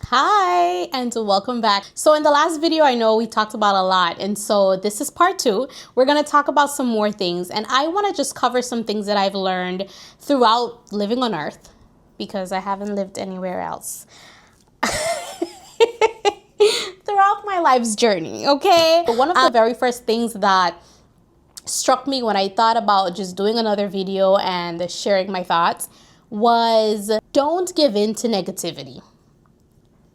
Hi, and welcome back. So in the last video, I know we talked about a lot, and so this is part 2. We're going to talk about some more things, and I want to just cover some things that I've learned throughout living on Earth, because I haven't lived anywhere else. Throughout my life's journey, okay? But one of the very first things that struck me when I thought about just doing another video and sharing my thoughts was don't give in to negativity.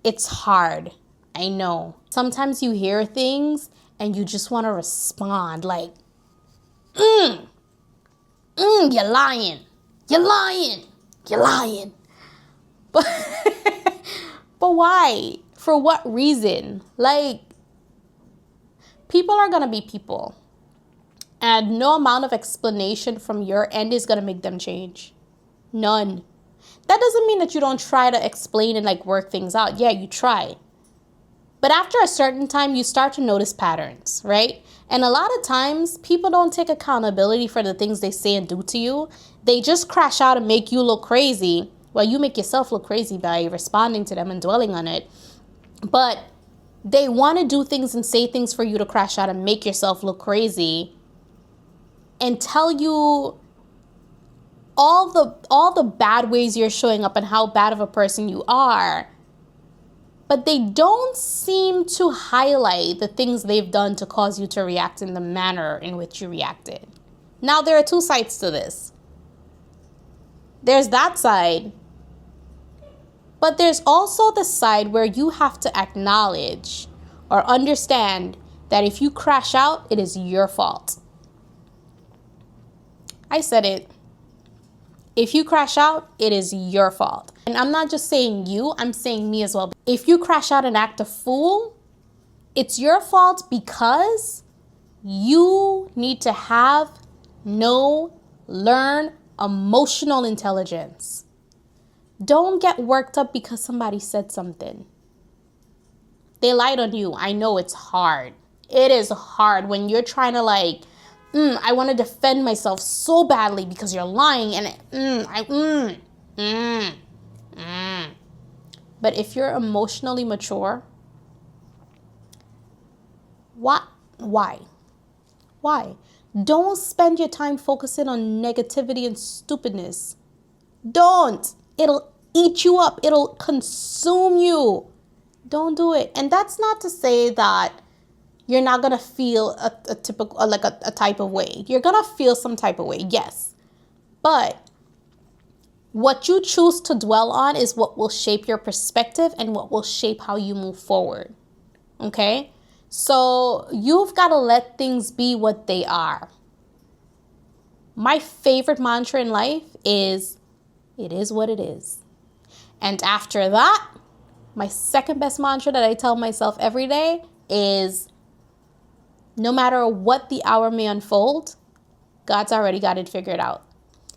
It's hard, I know. Sometimes you hear things and you just want to respond like, you're lying, you're lying, you're lying. But, but why? For what reason? Like, people are gonna be people. And no amount of explanation from your end is gonna make them change. None. That doesn't mean that you don't try to explain and like work things out. Yeah, you try. But after a certain time, you start to notice patterns, right? And a lot of times, people don't take accountability for the things they say and do to you. They just crash out and make you look crazy. Well, you make yourself look crazy by responding to them and dwelling on it. But they want to do things and say things for you to crash out and make yourself look crazy and tell you all the bad ways you're showing up and how bad of a person you are. But they don't seem to highlight the things they've done to cause you to react in the manner in which you reacted. Now, there are two sides to this. There's that side, but there's also the side where you have to acknowledge or understand that if you crash out, it is your fault. I said it. If you crash out, it is your fault. And I'm not just saying you, I'm saying me as well. If you crash out and act a fool, it's your fault because you need to learn emotional intelligence. Don't get worked up because somebody said something. They lied on you. I know it's hard. It is hard when you're trying to I want to defend myself so badly because you're lying But if you're emotionally mature, what? Why? Don't spend your time focusing on negativity and stupidness. Don't. It'll eat you up. It'll consume you. Don't do it. And that's not to say that you're not going to feel a typical, a type of way. You're going to feel some type of way, yes. But what you choose to dwell on is what will shape your perspective and what will shape how you move forward, okay? So you've got to let things be what they are. My favorite mantra in life is, it is what it is. And after that, my second best mantra that I tell myself every day is, no matter what the hour may unfold, God's already got it figured out.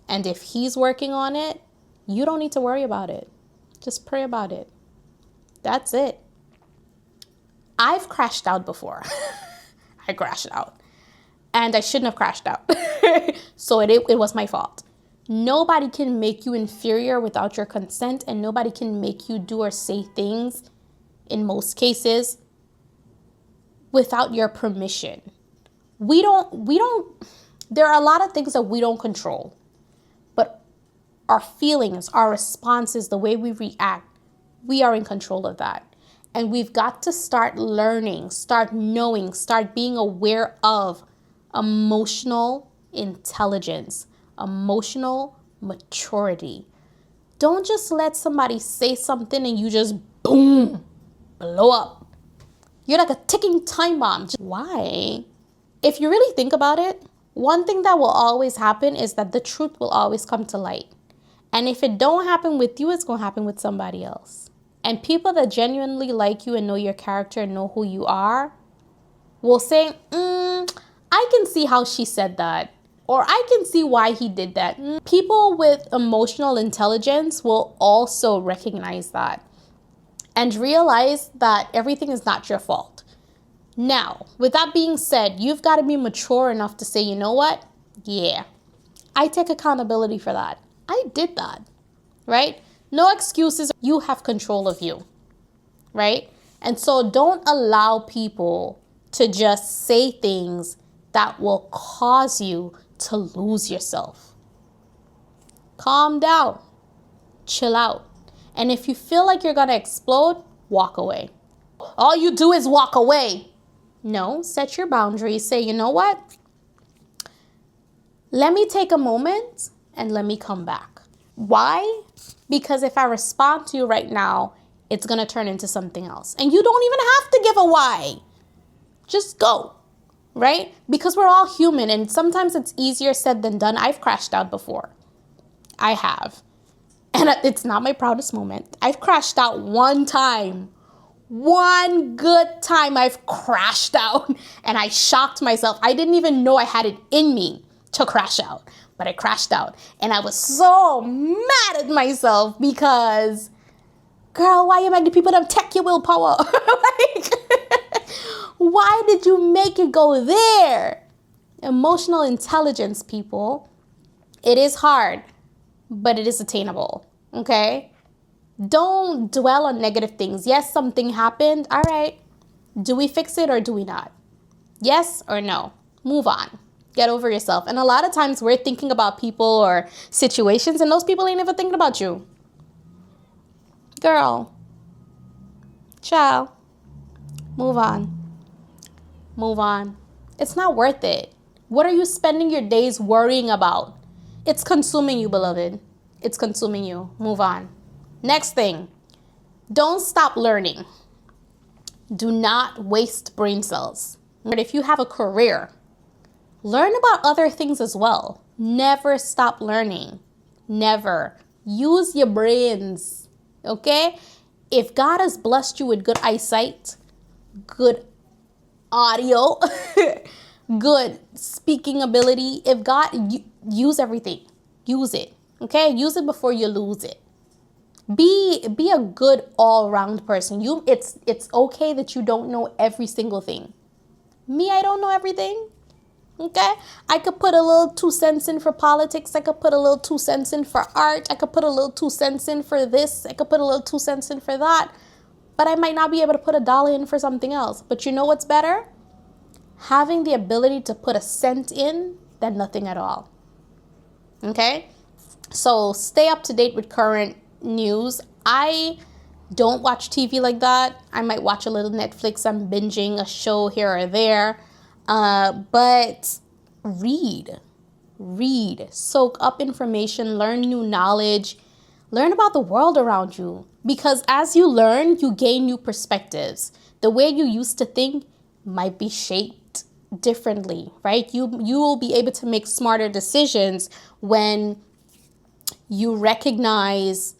And if he's working on it, you don't need to worry about it. Just pray about it. That's it. I've crashed out before. I crashed out. And I shouldn't have crashed out. So it was my fault. Nobody can make you inferior without your consent, and nobody can make you do or say things, in most cases, without your permission. There are a lot of things that we don't control, but our feelings, our responses, the way we react, we are in control of that. And we've got to start learning, start knowing, start being aware of emotional intelligence, emotional maturity. Don't just let somebody say something and you just boom, blow up. You're like a ticking time bomb. Why? If you really think about it, one thing that will always happen is that the truth will always come to light. And if it don't happen with you, it's going to happen with somebody else. And people that genuinely like you and know your character and know who you are will say, I can see how she said that. Or I can see why he did that. People with emotional intelligence will also recognize that and realize that everything is not your fault. Now, with that being said, you've got to be mature enough to say, you know what? Yeah, I take accountability for that. I did that, right? No excuses. You have control of you. right? And so don't allow people to just say things that will cause you to lose yourself. Calm down. Chill out. And if you feel like you're going to explode, walk away. All you do is walk away. No, set your boundaries. Say, you know what? Let me take a moment and let me come back. Why? Because if I respond to you right now, it's going to turn into something else. And you don't even have to give a why. Just go, right? Because we're all human and sometimes it's easier said than done. I've crashed out before. I have. And it's not my proudest moment. I've crashed out one time. One good time I've crashed out and I shocked myself. I didn't even know I had it in me to crash out, but I crashed out. And I was so mad at myself because, girl, why you make the people them take your willpower? Like, why did you make it go there? Emotional intelligence, people. It is hard, but it is attainable, okay? Don't dwell on negative things. Yes, something happened. All right. Do we fix it or do we not? Yes or no? Move on. Get over yourself. And a lot of times we're thinking about people or situations and those people ain't ever thinking about you. Girl. Child. Move on. Move on. It's not worth it. What are you spending your days worrying about? It's consuming you, beloved. It's consuming you. Move on. Next thing, don't stop learning. Do not waste brain cells. But if you have a career, learn about other things as well. Never stop learning. Never. Use your brains, okay? If God has blessed you with good eyesight, good audio, good speaking ability, if God, use everything. Use it, okay? Use it before you lose it. Be a good all-round person. It's okay that you don't know every single thing. Me, I don't know everything. Okay? I could put a little 2 cents in for politics. I could put a little 2 cents in for art. I could put a little 2 cents in for this. I could put a little 2 cents in for that. But I might not be able to put $1 in for something else. But you know what's better? Having the ability to put a cent in than nothing at all. Okay? So stay up to date with current news. I don't watch TV like that. I might watch a little Netflix. I'm binging a show here or there. But read, soak up information, learn new knowledge, learn about the world around you. Because as you learn, you gain new perspectives. The way you used to think might be shaped differently, right? You will be able to make smarter decisions when you recognize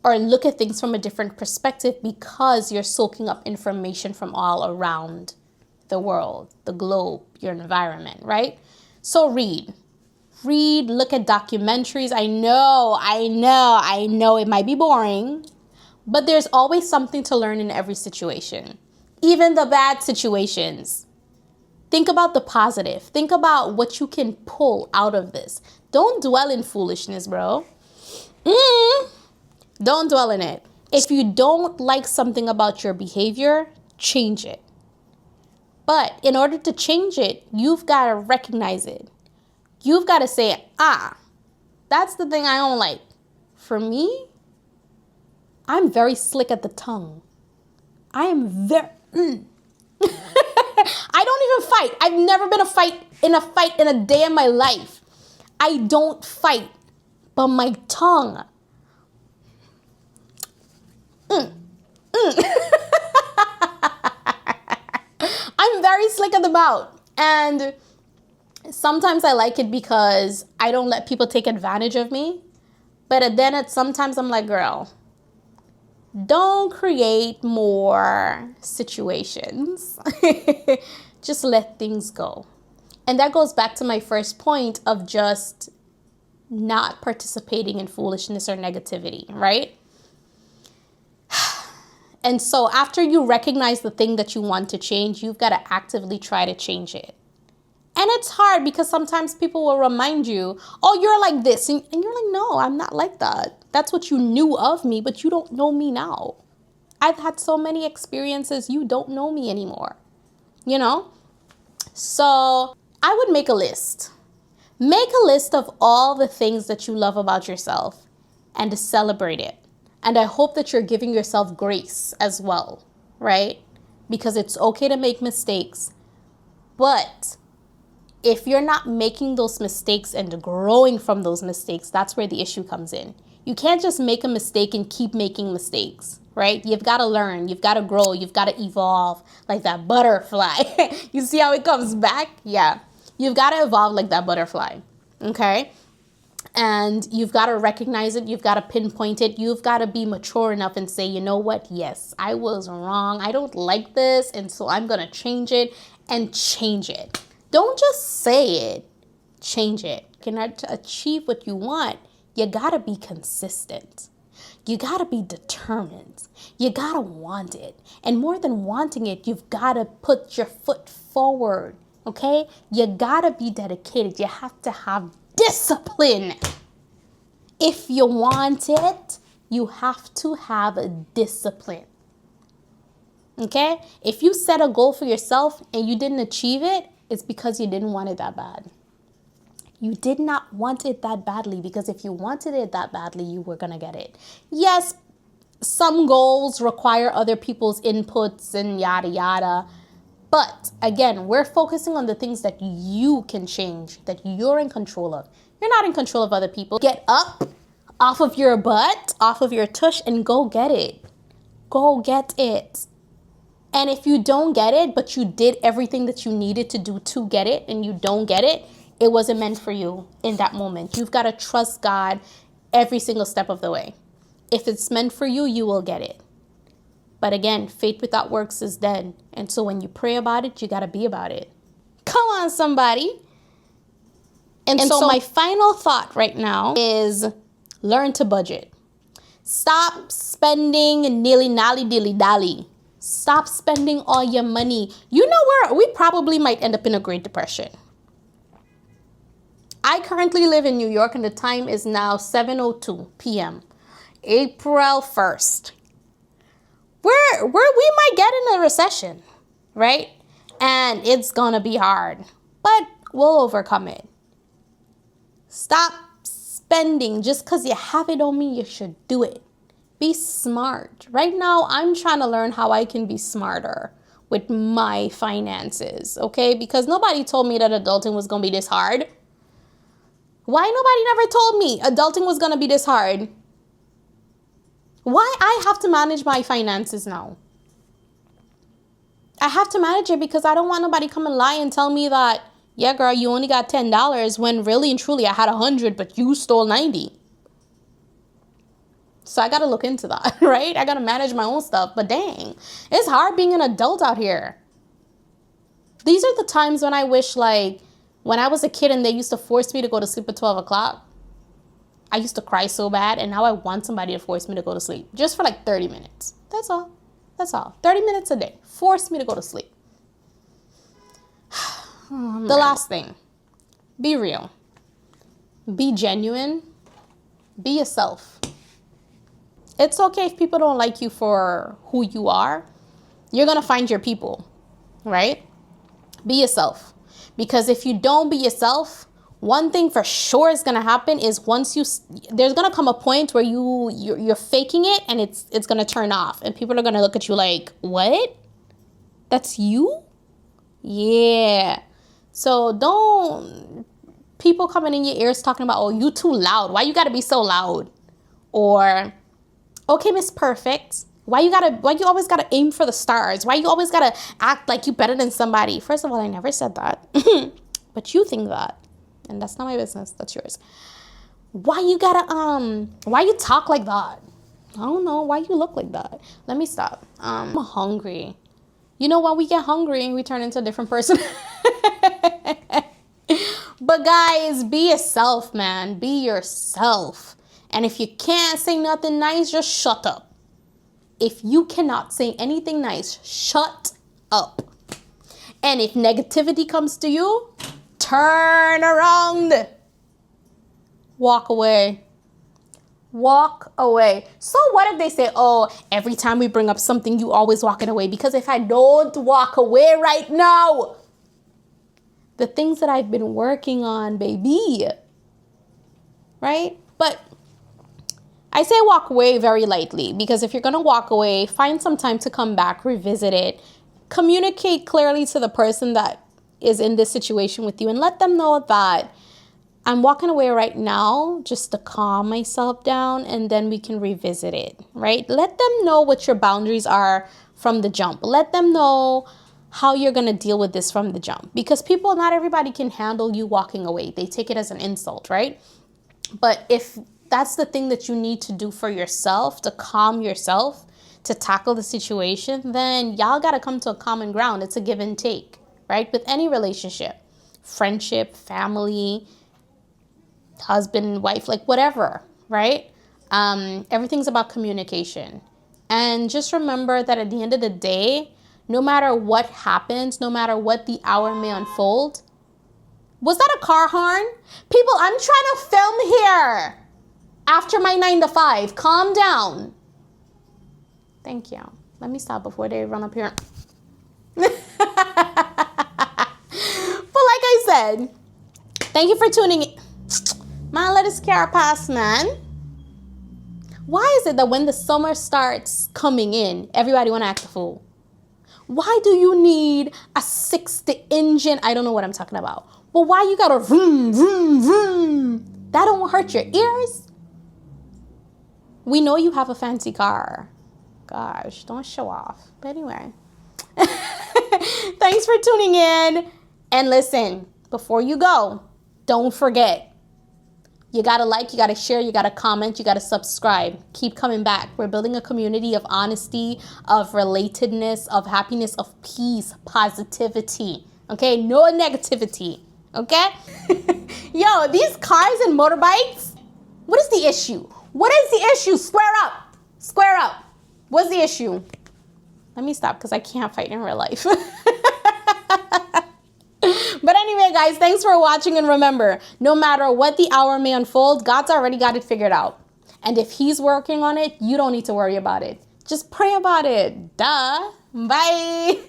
or look at things from a different perspective because you're soaking up information from all around the world, the globe, your environment, right? So read, look at documentaries. I know it might be boring, but there's always something to learn in every situation, even the bad situations. Think about the positive. Think about what you can pull out of this. Don't dwell in foolishness, bro. Don't dwell in it. If you don't like something about your behavior, change it. But in order to change it, you've got to recognize it. You've got to say, that's the thing I don't like. For me, I'm very slick at the tongue. I am very... I don't even fight. I've never been in a fight in a day of my life. I don't fight. But my tongue... I'm very slick at the mouth. And sometimes I like it because I don't let people take advantage of me. But then sometimes I'm like, girl, don't create more situations. Just let things go. And that goes back to my first point of just not participating in foolishness or negativity, right? And so after you recognize the thing that you want to change, you've got to actively try to change it. And it's hard because sometimes people will remind you, oh, you're like this. And you're like, no, I'm not like that. That's what you knew of me, but you don't know me now. I've had so many experiences. You don't know me anymore, you know? So I would make a list. Make a list of all the things that you love about yourself and to celebrate it. And I hope that you're giving yourself grace as well, right? Because it's okay to make mistakes. But if you're not making those mistakes and growing from those mistakes, that's where the issue comes in. You can't just make a mistake and keep making mistakes, right? You've got to learn. You've got to grow. You've got to evolve like that butterfly. You see how it comes back? Yeah. You've got to evolve like that butterfly, okay? And you've got to recognize it. You've got to pinpoint it. You've got to be mature enough and say, you know what? Yes, I was wrong. I don't like this. And so I'm going to change it and change it. Don't just say it. Change it. To achieve what you want, you got to be consistent. You got to be determined. You got to want it. And more than wanting it, you've got to put your foot forward. Okay? You got to be dedicated. You have to have discipline. If you want it, you have to have a discipline. Okay? If you set a goal for yourself and you didn't achieve it, it's because you didn't want it that bad. You did not want it that badly, because if you wanted it that badly, you were going to get it. Yes, some goals require other people's inputs and yada, yada. But again, we're focusing on the things that you can change, that you're in control of. You're not in control of other people. Get up off of your butt, off of your tush, and go get it. Go get it. And if you don't get it, but you did everything that you needed to do to get it, and you don't get it, it wasn't meant for you in that moment. You've got to trust God every single step of the way. If it's meant for you, you will get it. But again, faith without works is dead. And so when you pray about it, you got to be about it. Come on, somebody. And so my final thought right now is learn to budget. Stop spending nilly-nally dilly-dally. Stop spending all your money. You know where we probably might end up in a Great Depression. I currently live in New York, and the time is now 7:02 p.m. April 1st. We might get in a recession, right? And it's gonna be hard, but we'll overcome it. Stop spending just because you have it don't mean you should do it. Be smart. Right now, I'm trying to learn how I can be smarter with my finances, okay? Because nobody told me that adulting was gonna be this hard. Why nobody never told me adulting was gonna be this hard? Why I have to manage my finances now? I have to manage it because I don't want nobody come and lie and tell me that, yeah, girl, you only got $10 when really and truly I had 100, but you stole 90. So I got to look into that, right? I got to manage my own stuff. But dang, it's hard being an adult out here. These are the times when I wish, like, when I was a kid and they used to force me to go to sleep at 12 o'clock. I used to cry so bad, and now I want somebody to force me to go to sleep. Just for like 30 minutes. That's all. That's all. 30 minutes a day. Force me to go to sleep. Oh, the last thing. Be real. Be genuine. Be yourself. It's okay if people don't like you for who you are. You're going to find your people, right? Be yourself. Because if you don't be yourself, one thing for sure is going to happen is there's going to come a point where you're faking it, and it's going to turn off, and people are going to look at you like, what? That's you? Yeah. So don't people coming in your ears talking about, oh, you too loud. Why you got to be so loud? Or, okay, Miss Perfect. Why you always got to aim for the stars? Why you always got to act like you better than somebody? First of all, I never said that. But you think that. And that's not my business. That's yours. Why you talk like that? I don't know. Why you look like that? Let me stop. I'm hungry. You know, when we get hungry, we turn into a different person. But guys, be yourself, man. Be yourself. And if you can't say nothing nice, just shut up. If you cannot say anything nice, shut up. And if negativity comes to you, turn around. Walk away. Walk away. So what if they say, oh, every time we bring up something, you always walking away? Because if I don't walk away right now, the things that I've been working on, baby, right? But I say walk away very lightly, because if you're going to walk away, find some time to come back, revisit it, communicate clearly to the person that is in this situation with you, and let them know that I'm walking away right now just to calm myself down, and then we can revisit it, right? Let them know what your boundaries are from the jump. Let them know how you're going to deal with this from the jump, because not everybody can handle you walking away. They take it as an insult, right? But if that's the thing that you need to do for yourself, to calm yourself, to tackle the situation, then y'all got to come to a common ground. It's a give and take, right? With any relationship, friendship, family, husband, wife, like whatever, right? Everything's about communication. And just remember that at the end of the day, no matter what happens, no matter what the hour may unfold. Was that a car horn? People, I'm trying to film here after my 9 to 5. Calm down. Thank you. Let me stop before they run up here. But like I said, thank you for tuning in. Man, let us care pass, man. Why is it that when the summer starts coming in, everybody want to act a fool? Why do you need a 60 engine? I don't know what I'm talking about. But why you gotta vroom, vroom, vroom? That don't hurt your ears? We know you have a fancy car. Gosh, don't show off. But anyway. Thanks for tuning in. And listen, before you go, don't forget. You got to like, you got to share, you got to comment, you got to subscribe. Keep coming back. We're building a community of honesty, of relatedness, of happiness, of peace, positivity. Okay? No negativity. Okay? Yo, these cars and motorbikes, what is the issue? What is the issue? Square up. Square up. What's the issue? Let me stop because I can't fight in real life. But anyway, guys, thanks for watching. And remember, no matter what the hour may unfold, God's already got it figured out. And if he's working on it, you don't need to worry about it. Just pray about it. Duh. Bye.